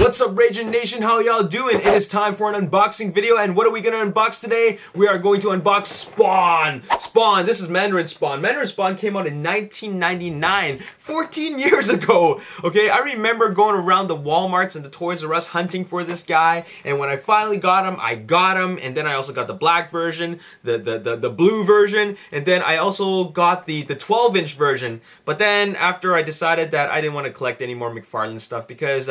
What's up, Ragin Nation? How y'all doing? It is time for an unboxing video, and what are we gonna unbox today? We are going to unbox Spawn. Spawn, this is Mandarin Spawn. Mandarin Spawn came out in 1999, 14 years ago. Okay, I remember going around the Walmarts and the Toys R Us hunting for this guy, and when I finally got him, I got him, and then I also got the black version, the blue version, and then I also got the 12-inch version. But then after I decided that I didn't want to collect any more McFarlane stuff because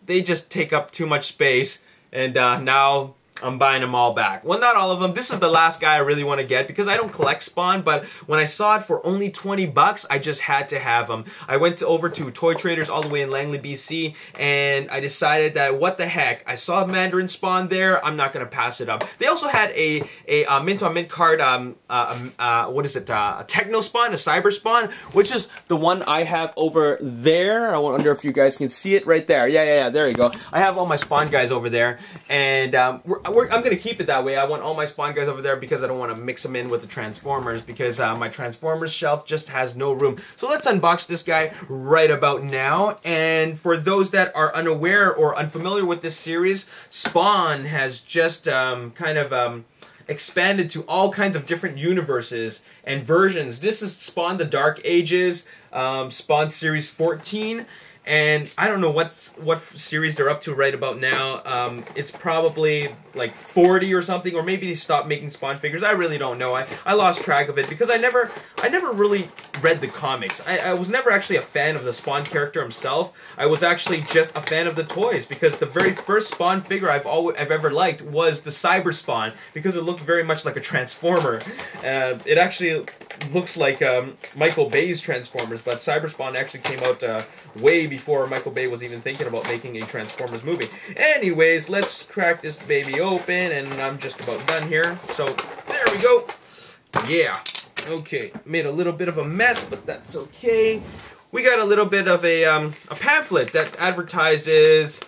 they just take up too much space, and now I'm buying them all back. Well, not all of them. This is the last guy I really want to get because I don't collect Spawn, but when I saw it for only 20 bucks, I just had to have them. I went over to Toy Traders all the way in Langley, BC, and I decided that what the heck, I saw Mandarin Spawn there, I'm not going to pass it up. They also had a mint-on-mint card, what is it, a Techno Spawn, a Cyber Spawn, which is the one I have over there. I wonder if you guys can see it right there. Yeah, there you go. I have all my Spawn guys over there, and I'm going to keep it that way. I want all my Spawn guys over there because I don't want to mix them in with the Transformers because my Transformers shelf just has no room. So let's unbox this guy right about now. And for those that are unaware or unfamiliar with this series, Spawn has just expanded to all kinds of different universes and versions. This is Spawn the Dark Ages, Spawn Series 14. And I don't know what series they're up to right about now. It's probably like 40 or something, or maybe they stopped making Spawn figures. I really don't know. I lost track of it because I never really read the comics. I was never actually a fan of the Spawn character himself. I was actually just a fan of the toys because the very first Spawn figure I've ever liked was the Cyber Spawn because it looked very much like a Transformer. It actually looks like Michael Bay's Transformers, but Cyber Spawn actually came out way before Michael Bay was even thinking about making a Transformers movie. Anyways, let's crack this baby open, and I'm just about done here. So, there we go. Yeah. Okay. Made a little bit of a mess, but that's okay. We got a little bit of a pamphlet that advertises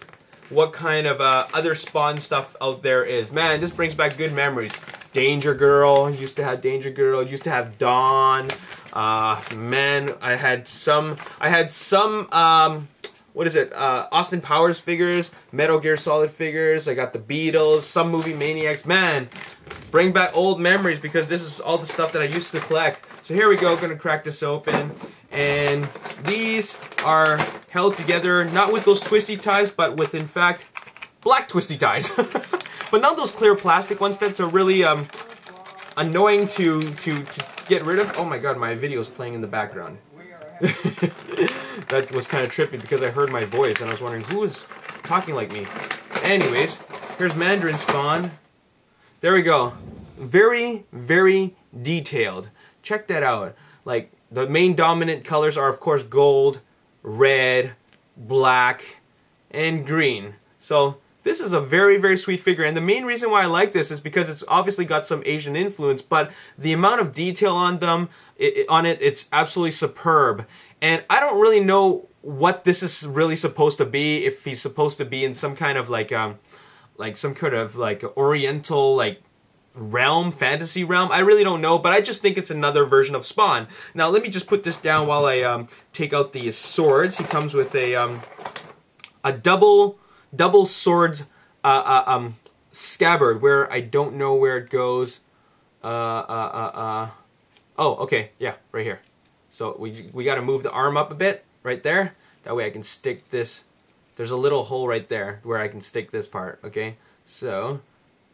what kind of other Spawn stuff out there is. Man, this brings back good memories. Danger Girl, used to have Danger Girl, used to have Dawn. Man, I had some, what is it, Austin Powers figures, Metal Gear Solid figures, I got the Beatles, some movie maniacs. Man, bring back old memories because this is all the stuff that I used to collect. So here we go, gonna crack this open. And these are held together, not with those twisty ties, but with, in fact, black twisty ties. But not those clear plastic ones that are really annoying to get rid of. Oh my god, my video is playing in the background. That was kind of trippy because I heard my voice and I was wondering who is talking like me. Anyways, here's Mandarin Spawn. There we go. Very, very detailed. Check that out. Like, the main dominant colors are, of course, gold, red, black, and green. So this is a very, very sweet figure, and the main reason why I like this is because it's obviously got some Asian influence, but the amount of detail on them, it's absolutely superb. And I don't really know what this is really supposed to be, if he's supposed to be in some kind of like some kind of like oriental realm, fantasy realm. I really don't know, but I just think it's another version of Spawn. Now let me just put this down while I take out the swords. He comes with a double swords scabbard where I don't know where it goes. Oh, okay, yeah, right here. So we got to move the arm up a bit right there. That way I can stick this. There's a little hole right there where I can stick this part. Okay, so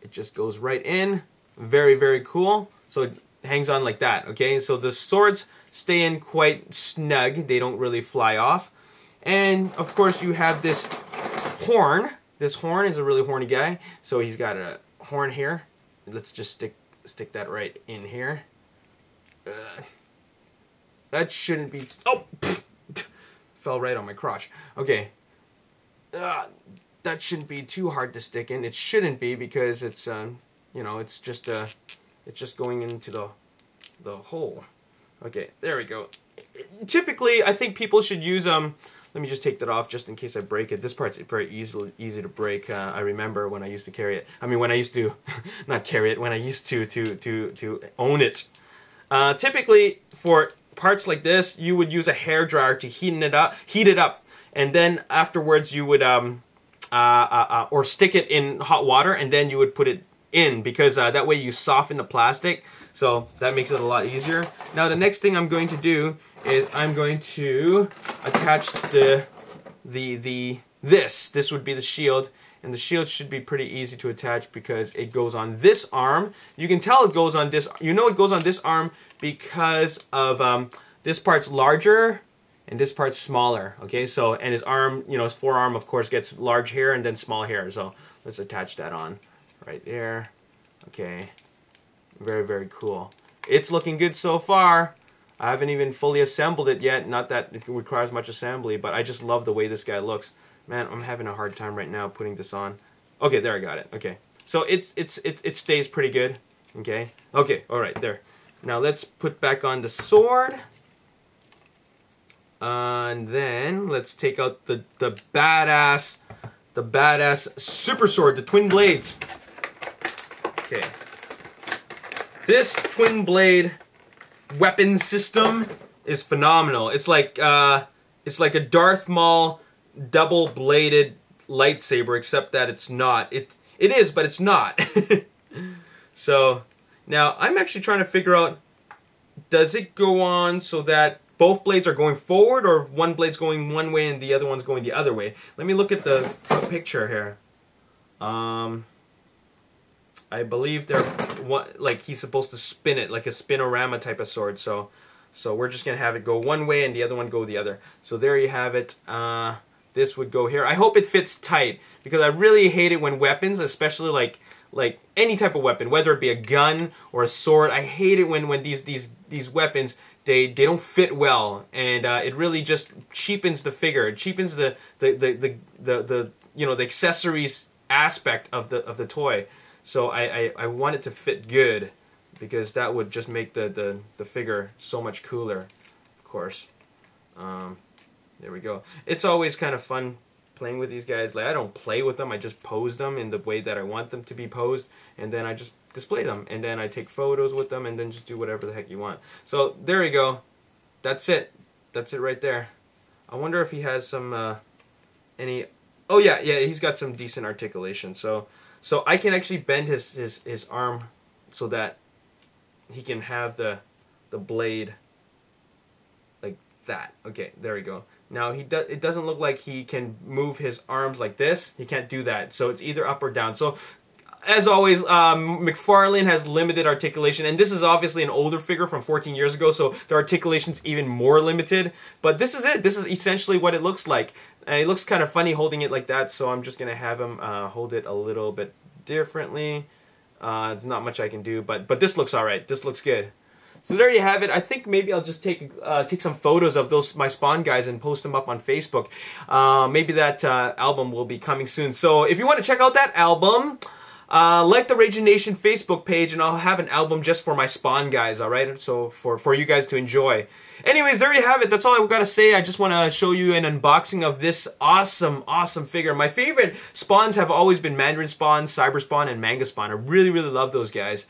it just goes right in. Very, very cool. So it hangs on like that. Okay, so the swords stay in quite snug. They don't really fly off. And of course you have this horn. This horn is a really horny guy. So he's got a horn here. Let's just stick that right in here. That shouldn't be... Oh! Fell right on my crotch. Okay. That shouldn't be too hard to stick in. It shouldn't be because it's, you know, it's just going into the hole. Okay, there we go. Typically, I think people should use, let me just take that off just in case I break it. This part's very easy to break. I remember when I used to carry it. I mean, when I used to, not carry it, when I used to own it. Typically, for parts like this, you would use a hairdryer to heat it up, and then afterwards you would or stick it in hot water, and then you would put it in, because that way you soften the plastic, so that makes it a lot easier. Now the next thing I'm going to do is I'm going to attach this would be the shield, and the shield should be pretty easy to attach because it goes on this arm. You can tell it goes on this, you know it goes on this arm because of this part's larger and this part's smaller, okay? So, and his arm, you know, his forearm of course gets large hair and then small hair, so let's attach that on right there. Okay, very, very cool. It's looking good so far. I haven't even fully assembled it yet, not that it requires much assembly, but I just love the way this guy looks. Man, I'm having a hard time right now putting this on. Okay, there, I got it. Okay, so it stays pretty good. Okay, all right, there. Now let's put back on the sword. And then let's take out the badass super sword, the twin blades. Okay. This twin blade weapon system is phenomenal. It's like a Darth Maul double-bladed lightsaber, except that it's not. It is, but it's not. So now I'm actually trying to figure out, does it go on so that both blades are going forward, or one blade's going one way and the other one's going the other way? Let me look at the picture here. I believe they're like he's supposed to spin it like a spinorama type of sword. So we're just gonna have it go one way and the other one go the other. So there you have it. This would go here. I hope it fits tight, because I really hate it when weapons, especially like any type of weapon, whether it be a gun or a sword, I hate it when these weapons they don't fit well, and it really just cheapens the figure. It cheapens the you know, the accessories aspect of the toy. So I want it to fit good, because that would just make the figure so much cooler, of course. There we go. It's always kind of fun playing with these guys. Like, I don't play with them, I just pose them in the way that I want them to be posed, and then I just display them, and then I take photos with them, and then just do whatever the heck you want. So there you go. That's it. That's it right there. I wonder if he has some any. Oh yeah, he's got some decent articulation. So I can actually bend his arm so that he can have the blade like that. Okay, there we go. Now it doesn't look like he can move his arms like this. He can't do that. So it's either up or down. So as always, McFarlane has limited articulation, and this is obviously an older figure from 14 years ago, so the articulation's even more limited. But this is it. This is essentially what it looks like. And it looks kind of funny holding it like that, so I'm just going to have him hold it a little bit differently. There's not much I can do, but this looks alright. This looks good. So there you have it. I think maybe I'll just take some photos of my Spawn guys and post them up on Facebook. Maybe that album will be coming soon. So if you want to check out that album, like the Ragin Nation Facebook page, and I'll have an album just for my Spawn guys, alright? So for you guys to enjoy. Anyways, there you have it. That's all I've got to say. I just want to show you an unboxing of this awesome figure. My favorite Spawns have always been Mandarin Spawn, Cyber Spawn, and Manga Spawn. I really love those guys.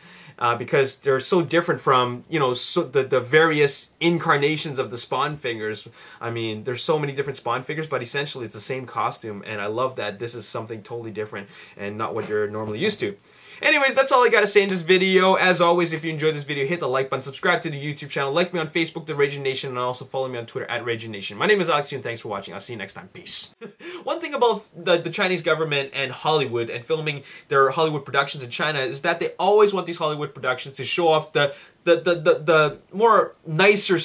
Because they're so different from, you know, the various incarnations of the Spawn figures. I mean, there's so many different Spawn figures, but essentially it's the same costume, and I love that this is something totally different and not what you're normally used to. Anyways, that's all I gotta say in this video. As always, if you enjoyed this video, hit the like button, subscribe to the YouTube channel, like me on Facebook, The Ragin Nation, and also follow me on Twitter at Ragin Nation. My name is Alex, and thanks for watching. I'll see you next time. Peace. One thing about the Chinese government and Hollywood and filming their Hollywood productions in China is that they always want these Hollywood productions to show off the more nicer